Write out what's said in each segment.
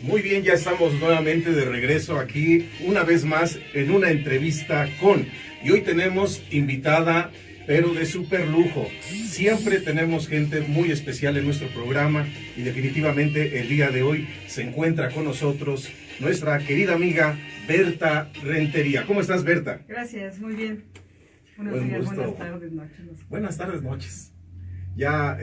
Muy bien, ya estamos nuevamente de regreso aquí, una vez más, en una entrevista con. Y hoy tenemos invitada, pero de súper lujo. Siempre tenemos gente muy especial en nuestro programa y definitivamente el día de hoy se encuentra con nosotros nuestra querida amiga Berta Rentería. ¿Cómo estás, Berta? Gracias, muy bien. Buenos Buen días, gusto. buenas tardes, noches. No sé. Buenas tardes, noches. Ya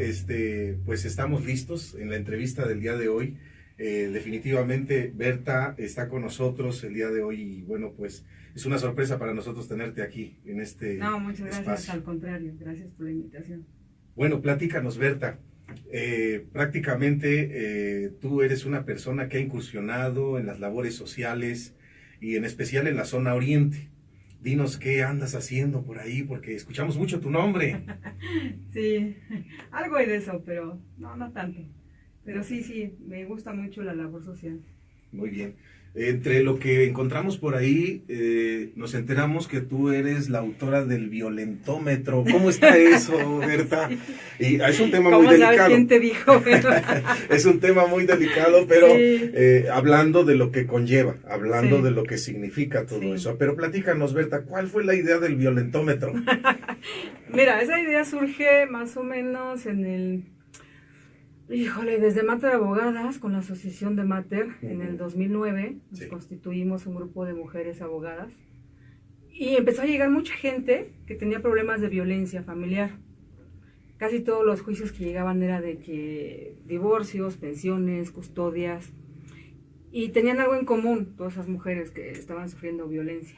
pues estamos listos en la entrevista del día de hoy. Definitivamente Berta está con nosotros el día de hoy y bueno, pues es una sorpresa para nosotros tenerte aquí en este No, muchas gracias, espacio. al contrario, gracias por la invitación. Bueno, platícanos, Berta. Prácticamente tú eres una persona que ha incursionado en las labores sociales y en especial en la zona oriente. Dinos qué andas haciendo por ahí, porque escuchamos mucho tu nombre. Sí, algo hay de eso, pero no tanto. Pero sí, me gusta mucho la labor social. Muy bien. Entre lo que encontramos por ahí, nos enteramos que tú eres la autora del violentómetro. ¿Cómo está eso, Berta? Y es un tema muy ¿Cómo sabes delicado. quién te dijo? Es un tema muy delicado, pero Sí. hablando de lo que conlleva, hablando Sí. de lo que significa todo Sí. eso. Pero platícanos, Berta, ¿cuál fue la idea del violentómetro? Mira, esa idea surge más o menos desde Mater Abogadas, con la asociación de Mater, en el 2009, nos Sí. constituimos un grupo de mujeres abogadas y empezó a llegar mucha gente que tenía problemas de violencia familiar. Casi todos los juicios que llegaban era de que divorcios, pensiones, custodias, y tenían algo en común, todas esas mujeres que estaban sufriendo violencia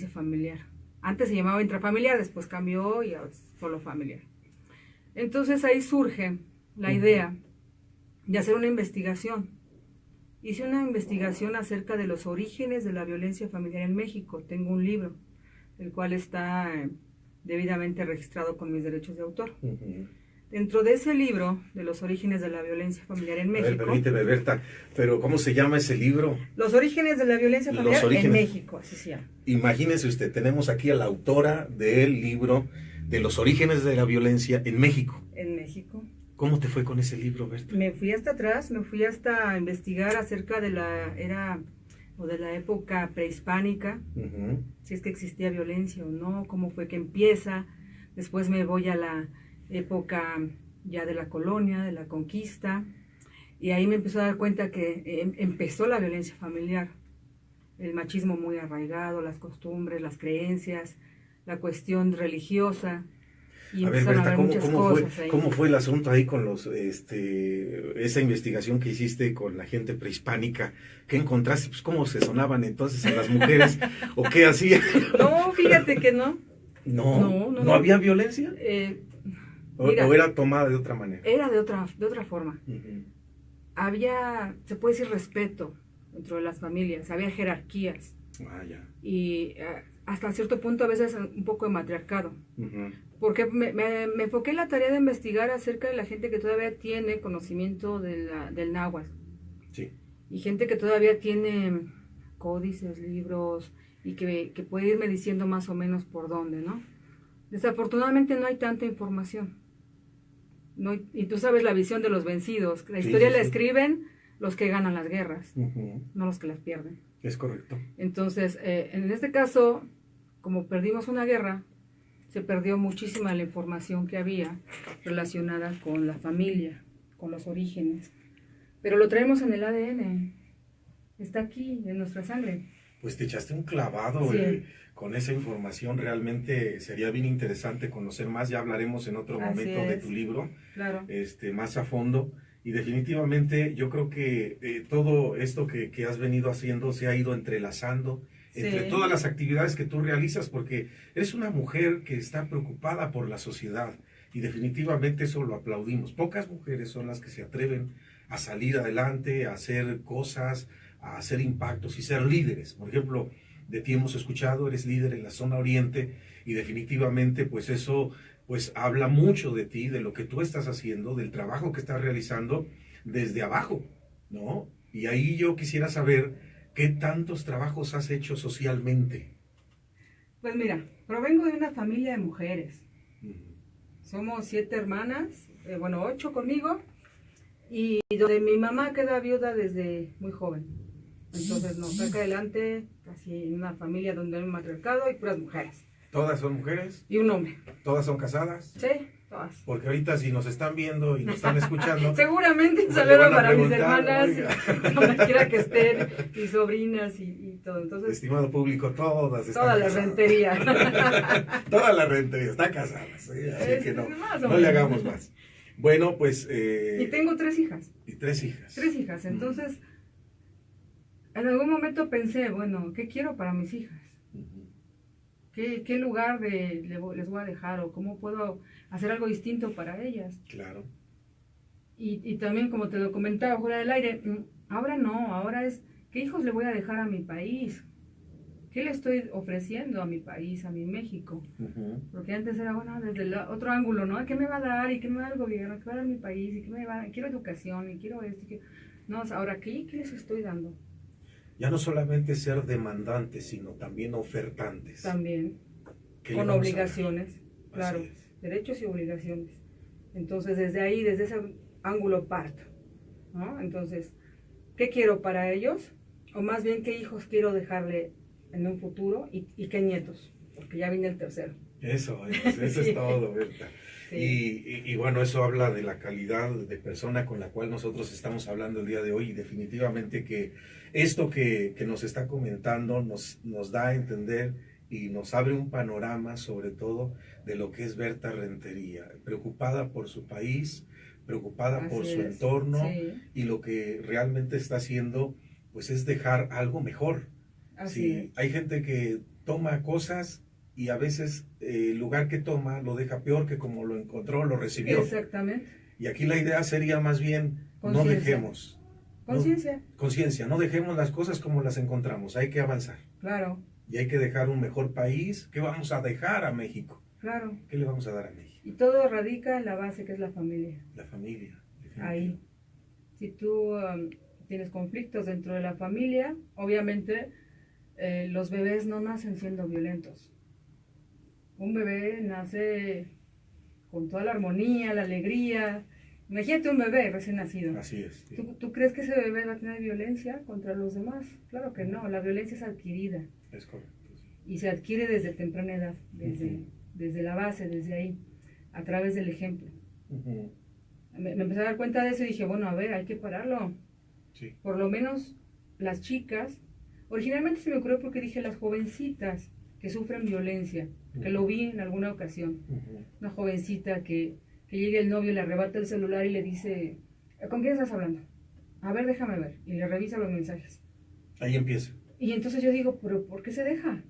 familiar. Antes se llamaba intrafamiliar, después cambió y ahora es solo familiar. Entonces ahí surge la idea de hacer una investigación. Hice una investigación acerca de los orígenes de la violencia familiar en México. Tengo un libro, el cual está debidamente registrado con mis derechos de autor. Dentro de ese libro, de los orígenes de la violencia familiar en México... A ver, permíteme, Berta, pero ¿cómo se llama ese libro? Los orígenes de la violencia familiar en México, así se llama. Imagínese usted, tenemos aquí a la autora del libro de los orígenes de la violencia en México. En México. ¿Cómo te fue con ese libro, Berta? Me fui hasta atrás, me fui hasta investigar acerca de la era o de la época prehispánica, si es que existía violencia o no, cómo fue que empieza. Después me voy a la época ya de la colonia, de la conquista, y ahí me empezó a dar cuenta que empezó la violencia familiar, el machismo muy arraigado, las costumbres, las creencias, la cuestión religiosa. Y a ver, empezaron Berta, a haber muchas cosas ahí. ¿cómo fue el asunto ahí con esa investigación que hiciste con la gente prehispánica? ¿Qué encontraste? Pues, ¿cómo se sonaban entonces a las mujeres? ¿O qué hacían? No, fíjate que no. ¿No había violencia? Mira, ¿O era tomada de otra manera? Era de otra forma. Había, se puede decir, respeto dentro de las familias, había jerarquías. Ya. Y hasta cierto punto a veces un poco de matriarcado. Porque me enfoqué en la tarea de investigar acerca de la gente que todavía tiene conocimiento del náhuatl. Sí. Y gente que todavía tiene códices, libros, y que puede irme diciendo más o menos por dónde, ¿no? Desafortunadamente no hay tanta información. No, y tú sabes la visión de los vencidos. La historia la escriben los que ganan las guerras, no los que las pierden. Es correcto. Entonces, en este caso, como perdimos una guerra, se perdió muchísima la información que había relacionada con la familia, con los orígenes. Pero lo traemos en el ADN, está aquí, en nuestra sangre. Pues te echaste un clavado con esa información, realmente sería bien interesante conocer más, ya hablaremos en otro momento de tu libro, claro. Más a fondo, y definitivamente yo creo que todo esto que has venido haciendo se ha ido entrelazando entre todas las actividades que tú realizas, porque eres una mujer que está preocupada por la sociedad, y definitivamente eso lo aplaudimos. Pocas mujeres son las que se atreven a salir adelante, a hacer cosas, a hacer impactos y ser líderes. Por ejemplo, de ti hemos escuchado, eres líder en la zona oriente y definitivamente pues eso pues habla mucho de ti, de lo que tú estás haciendo, del trabajo que estás realizando desde abajo, ¿no? Y ahí yo quisiera saber qué tantos trabajos has hecho socialmente. Pues mira, provengo de una familia de mujeres. Somos 7 hermanas, 8 conmigo, y donde mi mamá queda viuda desde muy joven. Entonces nos saca adelante casi en una familia donde hay un matriarcado y puras mujeres. ¿Todas son mujeres? Y un hombre. ¿Todas son casadas? Sí, todas. Porque ahorita si nos están viendo y nos están escuchando... Seguramente un pues, saludo van a para mis preguntar, hermanas, donde quiera que estén, mis sobrinas y todo. Entonces, estimado público, todas están toda la casadas. rentería. Toda la rentería están casadas, ¿sí? Así que no, más o no le menos. hagamos más. Bueno, pues... Y tengo 3 hijas. Y 3 hijas. 3 hijas. Entonces, en algún momento pensé, bueno, ¿qué quiero para mis hijas? ¿Qué lugar les voy a dejar? ¿O cómo puedo hacer algo distinto para ellas? Claro. Y también, como te lo comentaba fuera del aire, ahora no, ahora es, ¿qué hijos le voy a dejar a mi país? ¿Qué le estoy ofreciendo a mi país, a mi México? Porque antes era, bueno, desde el otro ángulo, ¿no? ¿Qué me va a dar? ¿Y qué me va a dar el gobierno? ¿Qué va a dar mi país? ¿Y qué me va a dar? Quiero educación, y quiero esto. No, ahora, ¿qué les estoy dando? Ya no solamente ser demandantes, sino también ofertantes. También, ¿Qué con le vamos a obligaciones, dar? claro, Así es. derechos y obligaciones. Entonces, desde ahí, desde ese ángulo parto, ¿no? Entonces, ¿qué quiero para ellos? O más bien, ¿qué hijos quiero dejarle en un futuro y qué nietos? Porque ya viene el tercero. Eso Sí. es todo, Berta. Sí. Y bueno, eso habla de la calidad de persona con la cual nosotros estamos hablando el día de hoy, y definitivamente que esto que nos está comentando nos da a entender y nos abre un panorama sobre todo de lo que es Berta Rentería, preocupada por su país, preocupada por su entorno, sí. y lo que realmente está haciendo pues es dejar algo mejor. Así es. Hay gente que toma cosas y a veces el lugar que toma lo deja peor que como lo encontró, lo recibió. Exactamente. Y aquí la idea sería más bien, no Conciencia. dejemos. Conciencia. Conciencia, no dejemos las cosas como las encontramos, hay que avanzar. Claro, Y hay que dejar un mejor país. ¿Qué vamos a dejar a México? claro. ¿Qué le vamos a dar a México? Y todo radica en la base que es la familia. La familia. Ahí. Si tú tienes conflictos dentro de la familia, obviamente los bebés no nacen siendo violentos. Un bebé nace con toda la armonía, la alegría. Imagínate un bebé recién nacido. Así es. Sí. ¿Tú crees que ese bebé va a tener violencia contra los demás? Claro que no, la violencia es adquirida. Es correcto. Sí. Y se adquiere desde temprana edad, desde la base, desde ahí, a través del ejemplo. Me empecé a dar cuenta de eso y dije, bueno, a ver, hay que pararlo. Sí. Por lo menos las chicas, originalmente se me ocurrió porque dije las jovencitas que sufren violencia, que lo vi en alguna ocasión. Una jovencita que llega el novio, le arrebata el celular y le dice, ¿con quién estás hablando? A ver, déjame ver. Y le revisa los mensajes. Ahí empieza. Y entonces yo digo, ¿pero por qué se deja?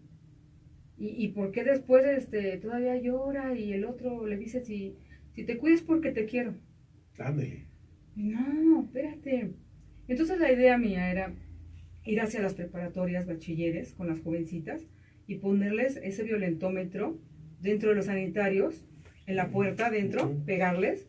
¿Y por qué después todavía llora y el otro le dice, si te cuides porque te quiero? Ándale. No, espérate. Entonces la idea mía era ir hacia las preparatorias, bachilleres, con las jovencitas y ponerles ese violentómetro dentro de los sanitarios, en la puerta adentro, pegarles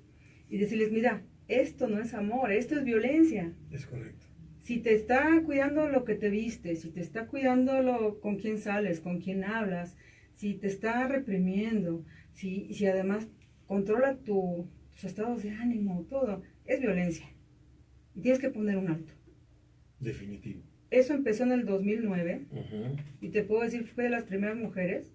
y decirles, mira, esto no es amor, esto es violencia. Es correcto. Si te está cuidando lo que te viste, si te está cuidando con quién sales, con quién hablas, si te está reprimiendo, si además controla tus estados de ánimo, todo, es violencia. Y tienes que poner un alto. Definitivo. Eso empezó en el 2009 y te puedo decir, fue de las primeras mujeres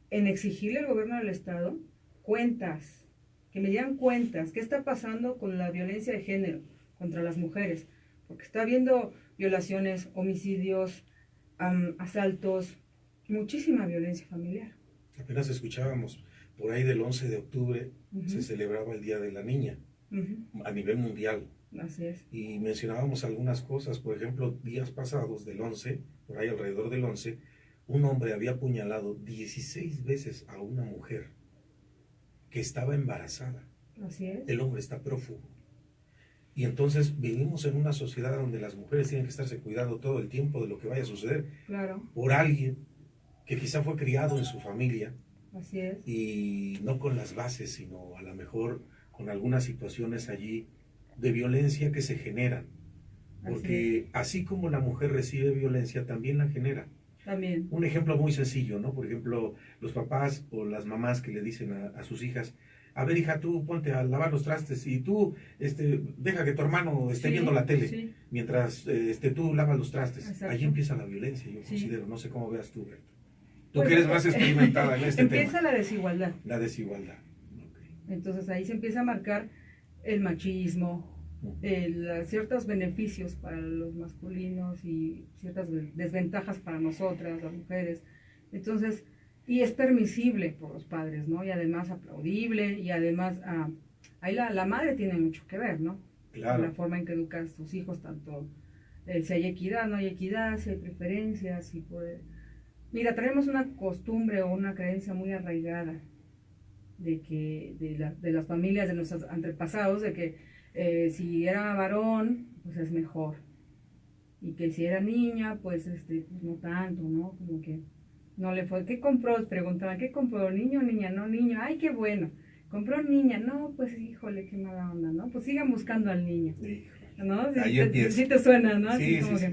en exigirle al gobierno del estado cuentas, que me dieran cuentas, qué está pasando con la violencia de género contra las mujeres, porque está habiendo violaciones, homicidios, asaltos, muchísima violencia familiar. Apenas escuchábamos, por ahí del 11 de octubre se celebraba el Día de la Niña a nivel mundial. Así es. Y mencionábamos algunas cosas, por ejemplo, días pasados del 11, por ahí alrededor del 11, un hombre había apuñalado 16 veces a una mujer que estaba embarazada. Así es. El hombre está prófugo. Y entonces vivimos en una sociedad donde las mujeres tienen que estarse cuidando todo el tiempo de lo que vaya a suceder. Claro. Por alguien que quizá fue criado en su familia. Así es. Y no con las bases, sino a lo mejor con algunas situaciones allí de violencia que se generan. Porque así como la mujer recibe violencia, también la genera. También. Un ejemplo muy sencillo, ¿no? Por ejemplo, los papás o las mamás que le dicen a sus hijas, a ver, hija, tú ponte a lavar los trastes y tú deja que tu hermano esté viendo la tele mientras tú lavas los trastes. Exacto. Ahí empieza la violencia, yo considero. No sé cómo veas tú, Berta. Tú Pues, que eres más experimentada en este tema. Empieza la desigualdad. La desigualdad. Okay. Entonces ahí se empieza a marcar el machismo, ciertos beneficios para los masculinos y ciertas desventajas para nosotras, las mujeres. Entonces, y es permisible por los padres, ¿no? Y además aplaudible, y además ahí la madre tiene mucho que ver, ¿no? Claro. La forma en que educa a sus hijos, tanto si hay equidad, no hay equidad, si hay preferencias, si puede... Mira, tenemos una costumbre o una creencia muy arraigada de las familias de nuestros antepasados, de que si era varón, pues es mejor, y que si era niña, pues no tanto, ¿no? Como que no le fue. ¿Qué compró? Preguntaban, ¿qué compró? ¿Niño o niña? No, niño. ¡Ay, qué bueno! ¿Compró niña? No, pues híjole, qué mala onda, ¿no? Pues sigan buscando al niño, ¿no? Sí, ahí empieza. Sí te suena, ¿no? Sí, Así como sí,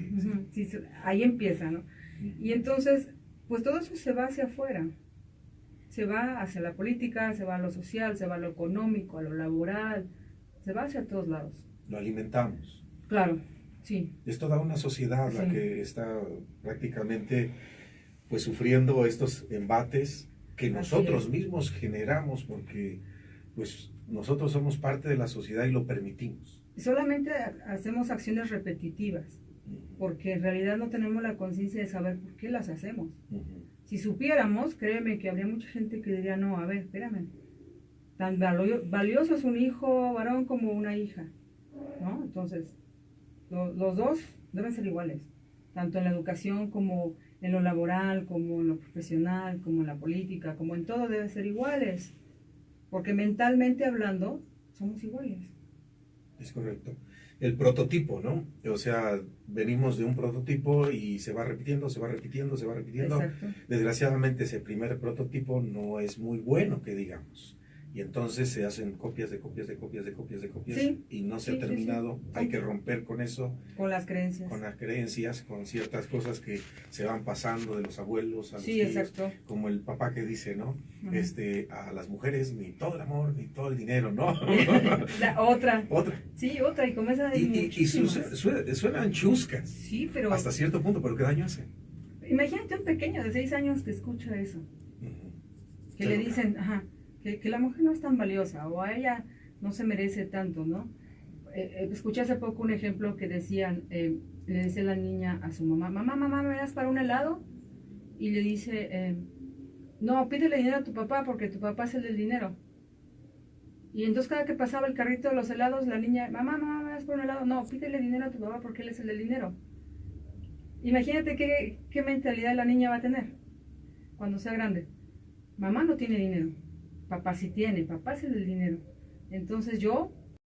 que, sí, ahí empieza, ¿no? Y entonces, pues todo eso se va hacia afuera. Se va hacia la política, se va a lo social, se va a lo económico, a lo laboral, se va hacia todos lados. Lo alimentamos. Claro, sí. Es toda una sociedad la que está prácticamente pues sufriendo estos embates que nosotros mismos generamos, porque pues nosotros somos parte de la sociedad y lo permitimos. Solamente hacemos acciones repetitivas, porque en realidad no tenemos la conciencia de saber por qué las hacemos. Si supiéramos, créeme que habría mucha gente que diría, no, a ver, espérame, tan valioso es un hijo varón como una hija, ¿no? Entonces, los dos deben ser iguales, tanto en la educación como en lo laboral, como en lo profesional, como en la política, como en todo deben ser iguales, porque mentalmente hablando, somos iguales. Es correcto. El prototipo, ¿no? O sea, venimos de un prototipo y se va repitiendo, se va repitiendo, se va repitiendo. Exacto. Desgraciadamente ese primer prototipo no es muy bueno, que digamos. Y entonces se hacen copias de copias de copias de copias de copias, sí, y no se ha terminado. Sí. Hay que romper con eso. Con las creencias. Con las creencias, con ciertas cosas que se van pasando de los abuelos a los tíos. Exacto. Como el papá que dice, ¿no? A las mujeres ni todo el amor, ni todo el dinero, ¿no? Otra. Otra. Sí, otra, y comienza a y suenan chuscas. Sí, pero... Hasta cierto punto, pero ¿qué daño hace? Imagínate un pequeño de 6 años que escucha eso. Que le dicen, que la mujer no es tan valiosa, o a ella no se merece tanto, ¿no? Escuché hace poco un ejemplo que decían, le dice la niña a su mamá, mamá, ¿me das para un helado? Y le dice, no, pídele dinero a tu papá porque tu papá es el del dinero. Y entonces cada que pasaba el carrito de los helados, la niña, mamá, ¿me das para un helado? No, pídele dinero a tu papá porque él es el del dinero. Imagínate qué mentalidad la niña va a tener cuando sea grande. Mamá no tiene dinero, papá sí tiene, papá es el del dinero. Entonces yo